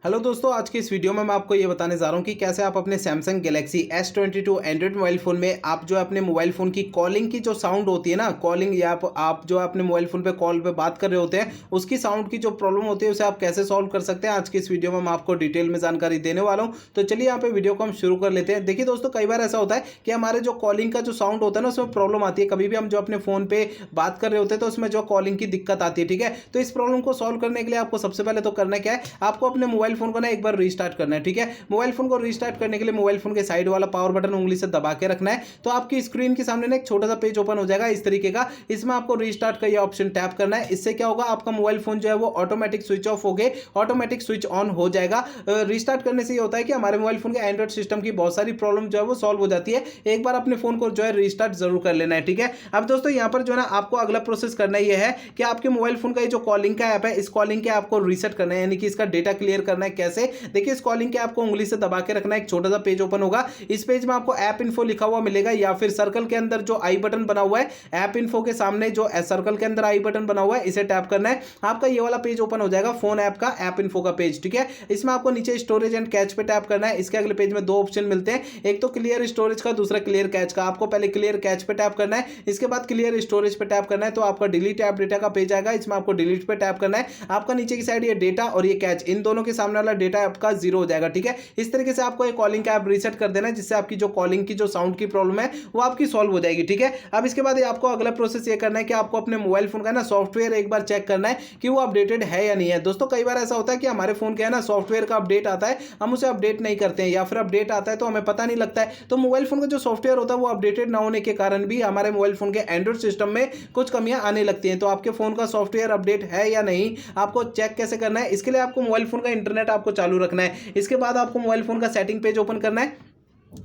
Hello दोस्तों, आज की इस वीडियो में मैं आपको ये बताने जा रहा हूँ कि कैसे आप अपने Samsung Galaxy S22 Android mobile phone में आप जो है अपने मोबाइल फ़ोन की कॉलिंग की जो साउंड होती है ना, कॉलिंग या आप जो अपने मोबाइल फ़ोन पे कॉल पे बात कर रहे होते हैं, उसकी साउंड की जो प्रॉब्लम होती है उसे आप कैसे सॉल्व कर सकते हैं। आज की इस वीडियो में मैं आपको डिटेल में जानकारी देने वाला हूँ। तो चलिए यहाँ पे वीडियो को हम शुरू कर लेते हैं। देखिए दोस्तों, कई बार ऐसा होता है कि हमारे जो कॉलिंग का जो साउंड होता है ना, उसमें प्रॉब्लम आती है। कभी भी हम जो अपने फ़ोन पे बात कर रहे होते हैं तो उसमें जो कॉलिंग की दिक्कत आती है, ठीक है। तो इस प्रॉब्लम को सॉल्व करने के लिए आपको सबसे पहले तो करना क्या है, आपको अपने मोबाइल फ़ोन को ना एक बार रीस्टार्ट करना है, ठीक है। मोबाइल फोन को रीस्टार्ट करने के लिए मोबाइल फोन के साइड वाला पावर बटन उंगली से दबा के रखना है। तो आपकी स्क्रीन के सामने ना एक छोटा सा पेज ओपन हो जाएगा इस तरीके का। इसमें आपको रीस्टार्ट का ये ऑप्शन टैप करना है। इससे क्या होगा, आपका मोबाइल फोन जो है वो ऑटोमेटिक स्विच ऑफ हो गए ऑटोमेटिक स्विच ऑन हो जाएगा। रीस्टार्ट करने से ये होता है कि हमारे मोबाइल फोन के एंड्रॉइड सिस्टम की बहुत सारी प्रॉब्लम जो है वो सॉल्व हो जाती है। एक बार अपने फोन को जो है रीस्टार्ट जरूर कर लेना है, ठीक है। अब दोस्तों यहाँ पर जो है ना आपको अगला प्रोसेस करना ये है कि आपके मोबाइल फोन का ये जो कॉलिंग का ऐप है, इस कॉलिंग के ऐप को रीसेट करना है, यानी कि इसका डेटा क्लियर करना है। कैसे, देखिए, इस कॉलिंग के ऐप को उंगली से दबा के रखना है। एक छोटा सा पेज ओपन होगा। इस पेज में आपको ऐप इन्फो लिखा हुआ मिलेगा, या फिर सर्कल के अंदर जो आई बटन बना हुआ है, ऐप इन्फो के सामने जो सर्कल के अंदर आई बटन बना हुआ है, इसे टैप करना है। आपका ये वाला पेज ओपन हो जाएगा, फोन ऐप का ऐप इन्फो का पेज, ठीक है। इसमें आपको नीचे स्टोरेज एंड कैच पे टैप करना है। इसके अगले पेज में दो ऑप्शन मिलते हैं, एक तो क्लियर स्टोरेज का, दूसरा क्लियर कैच का। आपको पहले क्लियर कैच पे टैप करना है, इसके बाद क्लियर स्टोरेज पे टैप करना है। तो आपका डिलीट ऐप डेटा का पेज आएगा, इसमें आपको डिलीट पे टैप करना है। आपका नीचे की साइड ये डेटा और ये कैच, इन दोनों के सामने वाला डेटा आपका जीरो हो जाएगा, ठीक है। इस तरीके से आपको एक कॉलिंग का ऐप रीसेट कर देना है, जिससे आपकी जो कॉलिंग की जो साउंड की प्रॉब्लम है वो आपकी सॉल्व हो जाएगी, ठीक है। अब इसके बाद आपको अगला प्रोसेस ये करना है कि आपको अपने मोबाइल फोन का ना सॉफ्टवेयर एक बार चेक करना है कि वो अपडेटेड है या नहीं है। दोस्तों, कई बार ऐसा होता है कि हमारे फोन के है ना सॉफ्टवेयर का अपडेट आता है, हम उसे अपडेट नहीं करते हैं, या फिर अपडेट आता है तो हमें पता नहीं लगता है। तो मोबाइल फोन का जो सॉफ्टवेयर होता है वो अपडेटेड ना होने के कारण भी हमारे मोबाइल फोन के एंड्रॉइड सिस्टम में कुछ कमियां आने लगती हैं। तो आपके फोन का सॉफ्टवेयर अपडेट है या नहीं, आपको चेक कैसे करना है, इसके लिए आपको मोबाइल फोन का इंटरनेट आपको चालू रखना है। इसके बाद आपको मोबाइल फोन का सेटिंग पेज ओपन करना है।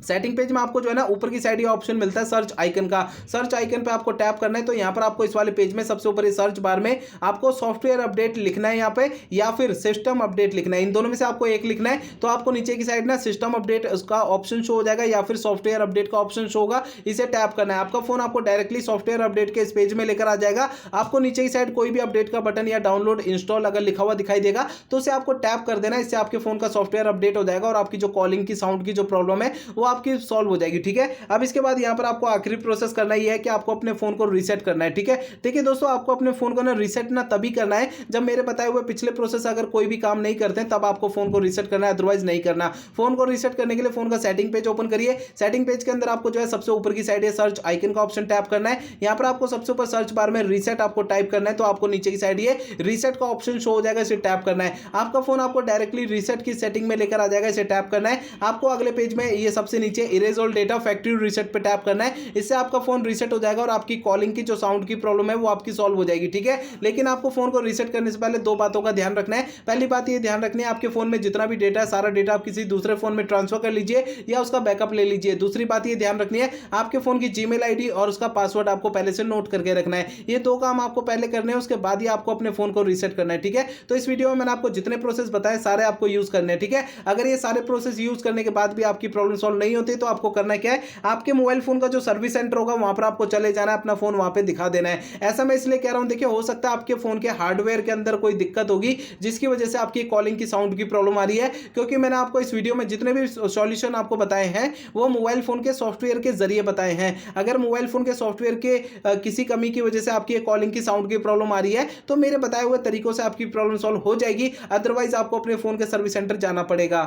सेटिंग पेज में आपको जो है ना ऊपर की साइड ये ऑप्शन मिलता है सर्च आइकन का। सर्च आइकन पे आपको टैप करना है। तो यहाँ पर आपको इस वाले पेज में सबसे ऊपर सर्च बार में आपको सॉफ्टवेयर अपडेट लिखना है यहाँ पे, या फिर सिस्टम अपडेट लिखना है। इन दोनों में से आपको एक लिखना है। तो आपको नीचे की साइड ना सिस्टम अपडेट उसका ऑप्शन शो हो जाएगा, या फिर सॉफ्टवेयर अपडेट का ऑप्शन शो होगा, इसे टैप करना है। आपका फोन आपको डायरेक्टली सॉफ्टवेयर अपडेट के इस पेज में लेकर आ जाएगा। आपको नीचे की साइड कोई भी अपडेट का बटन या डाउनलोड इंस्टॉल अगर लिखा हुआ दिखाई देगा तो उसे आपको टैप कर देना है। इससे आपके फोन का सॉफ्टवेयर अपडेट हो जाएगा और आपकी जो कॉलिंग की साउंड की जो प्रॉब्लम है वो आपकी सॉल्व हो जाएगी, ठीक है। अब इसके बाद यहां पर आपको आखिरी प्रोसेस करना ही है कि आपको अपने फोन को रीसेट करना है, ठीक है। देखिए दोस्तों, आपको अपने फोन को ना रीसेट ना तभी करना है जब मेरे बताए हुए पिछले प्रोसेस अगर कोई भी काम नहीं करते हैं, तब आपको फोन को रीसेट करना है, अदरवाइज नहीं करना। फोन को रीसेट करने के लिए फोन का सेटिंग पेज ओपन करिए। सेटिंग पेज के अंदर आपको जो है सबसे ऊपर की साइड सर्च आइकन का ऑप्शन टैप करना है। यहां पर आपको सबसे ऊपर सर्च बार में रीसेट आपको टाइप करना है। तो आपको नीचे की साइड ये रीसेट का ऑप्शन शो हो जाएगा, इसे टैप करना है। आपका फोन आपको डायरेक्टली रीसेट की सेटिंग में लेकर आ जाएगा, इसे टैप करना है। आपको अगले पेज में ये सबसे नीचे erase all data factory reset पे टैप करना है। इससे आपका फोन रीसेट हो जाएगा और आपकी कॉलिंग की जो साउंड की प्रॉब्लम है वो आपकी सॉल्व हो जाएगी, ठीक है। लेकिन आपको फोन को रीसेट करने से पहले दो बातों का ध्यान रखना है। पहली बात ये ध्यान रखनी है, आपके फोन में जितना भी डेटा है सारा डेटा आप किसी दूसरे फोन में ट्रांसफर कर लीजिए या उसका बैकअप ले लीजिए। दूसरी बात ये ध्यान रखनी है, आपके फोन की जीमेल आईडी और उसका पासवर्ड आपको पहले से नोट करके रखना है। ये दो काम आपको पहले करने हैं, उसके बाद ही आपको अपने फोन को रीसेट करना है, ठीक है। तो इस वीडियो में मैंने आपको जितने प्रोसेस बताए सारे आपको यूज करने हैं, ठीक है। अगर ये सारे प्रोसेस यूज करने के बाद भी आपकी प्रॉब्लम सॉल्व नहीं होती तो आपको करना क्या है, आपके मोबाइल फोन का जो सर्विस सेंटर होगा वहां पर आपको चले जाना है, अपना फोन वहां पे दिखा देना है। ऐसा मैं इसलिए कह रहा हूं, देखिए, हो सकता है आपके फोन के हार्डवेयर के अंदर कोई दिक्कत होगी जिसकी वजह से आपकी कॉलिंग की साउंड की प्रॉब्लम आ रही है। क्योंकि मैंने आपको इस वीडियो में जितने भी सॉल्यूशन आपको बताए हैं वो मोबाइल फोन के सॉफ्टवेयर के जरिए बताए हैं। अगर मोबाइल फोन के सॉफ्टवेयर के किसी कमी की वजह से आपकी कॉलिंग की साउंड की प्रॉब्लम आ रही है तो मेरे बताए हुए तरीकों से आपकी प्रॉब्लम सॉल्व हो जाएगी, अदरवाइज आपको अपने फोन के सर्विस सेंटर जाना पड़ेगा।